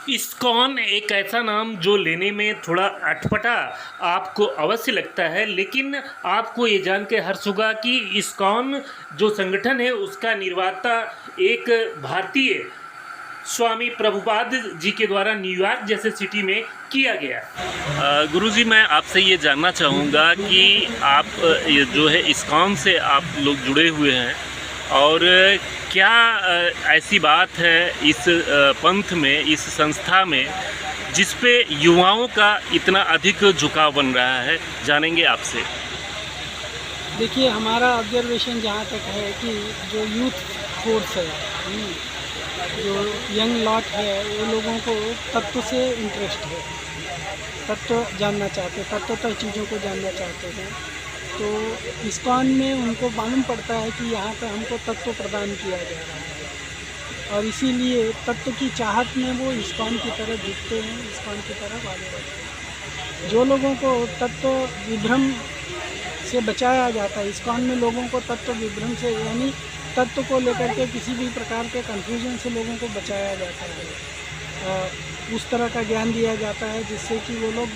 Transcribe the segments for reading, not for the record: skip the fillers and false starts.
ISKCON एक ऐसा नाम जो लेने में थोड़ा अटपटा आपको अवश्य लगता है, लेकिन आपको ये जान के हर्ष होगा कि इस्कॉन जो संगठन है उसका निर्माता एक भारतीय स्वामी प्रभुपाद जी के द्वारा न्यूयॉर्क जैसे सिटी में किया गया। गुरुजी, मैं आपसे ये जानना चाहूँगा कि आप ये जो है इस्कॉन से आप लोग जुड़े हुए हैं और क्या ऐसी बात है इस पंथ में, इस संस्था में, जिस पे युवाओं का इतना अधिक झुकाव बन रहा है, जानेंगे आपसे। देखिए, हमारा ऑब्जर्वेशन जहाँ तक है कि जो यूथ फोर्स है, जो यंग लॉट है, वो लोगों को तत्व से इंटरेस्ट है, तत्व जानना चाहते हैं, तत्वतः चीज़ों को जानना चाहते हैं। तो इस्कॉन में उनको मालूम पड़ता है कि यहाँ पर हमको तत्व प्रदान किया जा रहा है और इसीलिए तत्व की चाहत में वो इस्कॉन की तरफ झुकते हैं, इस्कॉन की तरफ आगे बढ़ते हैं। जो लोगों को तत्व विभ्रम से बचाया जाता है, इस्कॉन में लोगों को तत्व विभ्रम से, यानी तत्व को लेकर के किसी भी प्रकार के कन्फ्यूजन से लोगों को बचाया जाता है। उस तरह का ज्ञान दिया जाता है जिससे कि वो लोग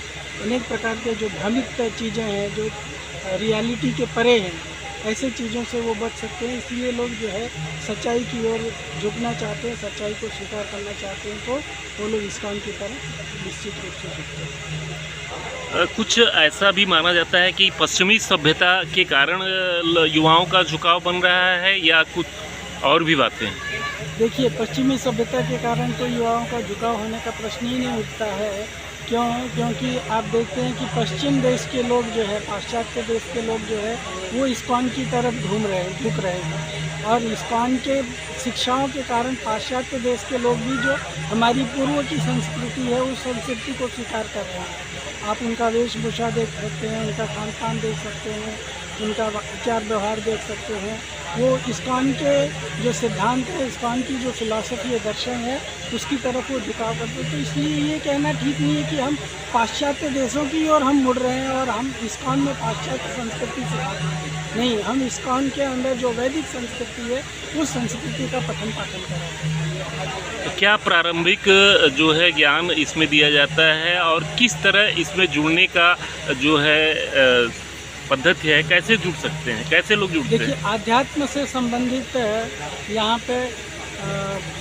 अनेक प्रकार के जो भ्रमित चीज़ें हैं, जो रियलिटी के परे हैं, ऐसे चीज़ों से वो बच सकते हैं। इसलिए लोग जो है सच्चाई की ओर झुकना चाहते हैं, सच्चाई को स्वीकार करना चाहते हैं, तो वो लोग इस्कॉन की तरफ निश्चित रूप से झुकते हैं। कुछ ऐसा भी माना जाता है कि पश्चिमी सभ्यता के कारण युवाओं का झुकाव बन रहा है, या कुछ और भी बातें हैं? देखिए, पश्चिमी सभ्यता के कारण तो युवाओं का झुकाव होने का प्रश्न ही नहीं उठता है। क्योंकि आप देखते हैं कि पश्चिम देश के लोग जो है, पाश्चात्य देश के लोग जो है, वो इस्कॉन की तरफ झुक रहे हैं और इस्कॉन के शिक्षाओं के कारण पाश्चात्य देश के लोग भी जो हमारी पूर्व की संस्कृति है, उस संस्कृति को स्वीकार कर रहे हैं। आप उनका वेशभूषा देख सकते हैं, उनका खान पान देख सकते हैं, उनका आचार व्यवहार देख सकते हैं। वो इस्कॉन के जो सिद्धांत है, इस्कॉन की जो फिलॉसफी है, दर्शन है, उसकी तरफ वो झुकाव करते हैं। तो इसलिए ये कहना ठीक नहीं है कि हम पाश्चात्य देशों की ओर हम मुड़ रहे हैं और हम इस्कॉन में पाश्चात्य संस्कृति से नहीं, हम इस्कॉन के अंदर जो वैदिक संस्कृति है, उस संस्कृति का पठन पाठन कर रहे हैं। क्या प्रारंभिक जो है ज्ञान इसमें दिया जाता है और किस तरह इसमें जुड़ने का जो है पद्धति है, कैसे जुड़ सकते हैं, कैसे लोग जुड़ते हैं? देखिए, आध्यात्म से संबंधित यहाँ पे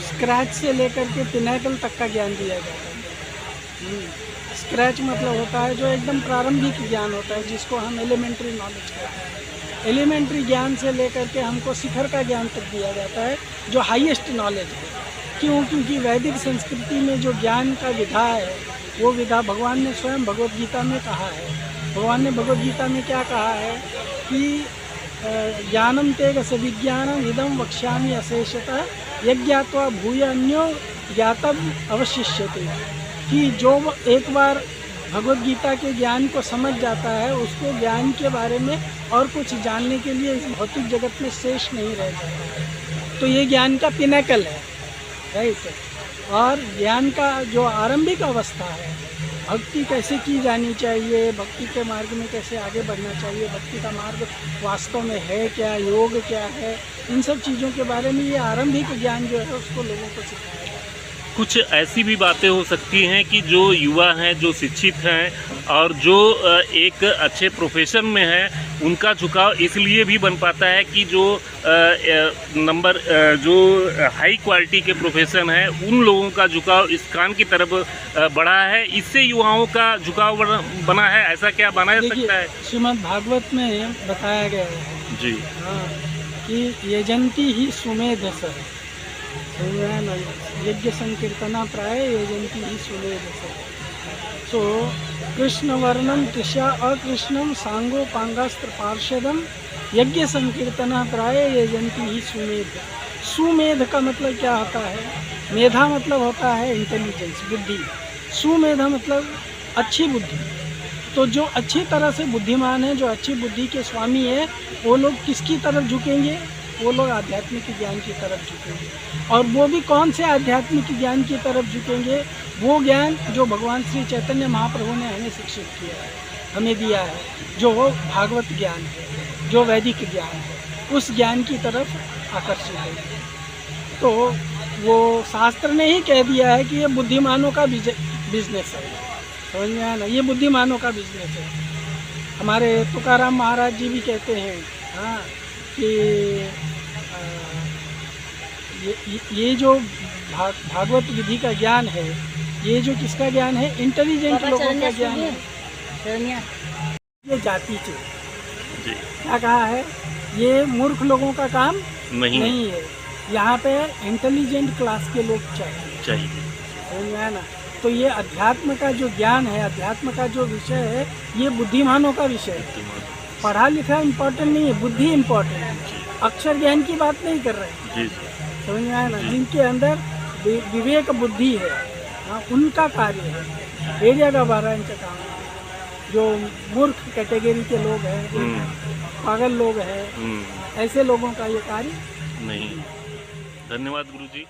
स्क्रैच से लेकर के पिनाकल तक का ज्ञान दिया जाता है। स्क्रैच मतलब होता है जो एकदम प्रारंभिक ज्ञान होता है, जिसको हम एलिमेंट्री नॉलेज कहते हैं। एलिमेंट्री ज्ञान से लेकर के हमको शिखर का ज्ञान तक दिया जाता है, जो हाईएस्ट नॉलेज है। क्योंकि वैदिक संस्कृति में जो ज्ञान का विधा है, वो विधा भगवान ने स्वयं भगवद गीता में कहा है। भगवान ने भगवद गीता में क्या कहा है कि ज्ञानम तेग सविज्ञानम इदम वक्ष्यामि अशेषतः यज्ञात्वा भूय अन्यो ज्ञातव्य अवशिष्यते। कि जो एक बार भगवद गीता के ज्ञान को समझ जाता है, उसको ज्ञान के बारे में और कुछ जानने के लिए इस भौतिक जगत में शेष नहीं रह जाता। तो ये ज्ञान का पिनाकल है, राइट। और ज्ञान का जो आरंभिक अवस्था है, भक्ति कैसे की जानी चाहिए, भक्ति के मार्ग में कैसे आगे बढ़ना चाहिए, भक्ति का मार्ग वास्तव में है क्या, योग क्या है, इन सब चीज़ों के बारे में ये आरंभिक ज्ञान जो है उसको लोगों को सिखाया जाए। कुछ ऐसी भी बातें हो सकती हैं कि जो युवा हैं, जो शिक्षित हैं और जो एक अच्छे प्रोफेशन में हैं, उनका झुकाव इसलिए भी बन पाता है कि जो जो हाई क्वालिटी के प्रोफेशन है, उन लोगों का झुकाव इस्कॉन की तरफ बढ़ा है, इससे युवाओं का झुकाव बना है, ऐसा क्या माना जा सकता है? श्रीमद् भागवत में बताया गया है जी, हाँ, कि यजंती ही सुमेध सर, यज्ञ संकीर्तना प्राय यजंती ही सुमेध सर। सो कृष्ण वर्णम त्रिषा अकृष्णम सांगो पांगास्त्र पार्षदम यज्ञ संकीर्तना प्राय यजंती ही सुमेध। सुमेध का मतलब क्या होता है? मेधा मतलब होता है इंटेलिजेंस, बुद्धि। सुमेधा मतलब अच्छी बुद्धि। तो जो अच्छी तरह से बुद्धिमान है, जो अच्छी बुद्धि के स्वामी है, वो लोग किसकी तरफ झुकेंगे? वो लोग आध्यात्मिक ज्ञान की तरफ झुकेंगे। और वो भी कौन से आध्यात्मिक ज्ञान की तरफ झुकेंगे? वो ज्ञान जो भगवान श्री चैतन्य महाप्रभु ने हमें शिक्षित किया है, हमें दिया है, जो वो भागवत ज्ञान है, जो वैदिक ज्ञान है, उस ज्ञान की तरफ आकर्षित है। तो वो शास्त्र ने ही कह दिया है कि ये बुद्धिमानों का बिजनेस है। समझ में आया ना, ये बुद्धिमानों का बिजनेस है। हमारे तुकाराम महाराज जी भी कहते हैं हाँ कि ये जो भागवत विधि का ज्ञान है, ये जो किसका ज्ञान है, इंटेलिजेंट लोगों का ज्ञान है। ये जाति के जी क्या कहा है, ये मूर्ख लोगों का काम नहीं है। यहाँ पे इंटेलिजेंट क्लास के लोग चाहिए। समझ में आया ना। तो ये अध्यात्म का जो ज्ञान है, अध्यात्म का जो विषय है, ये बुद्धिमानों का विषय है। पढ़ा लिखा इम्पोर्टेंट नहीं है, बुद्धि इम्पोर्टेंट है। अक्षर ज्ञान की बात नहीं कर रहे हैं। जी समझ में आया ना। जिनके अंदर विवेक बुद्धि है, हाँ, उनका कार्य है। एरिया का 12 इंच का काम है। जो मूर्ख कैटेगरी के लोग हैं, पागल लोग हैं, ऐसे लोगों का ये कार्य नहीं। धन्यवाद गुरुजी।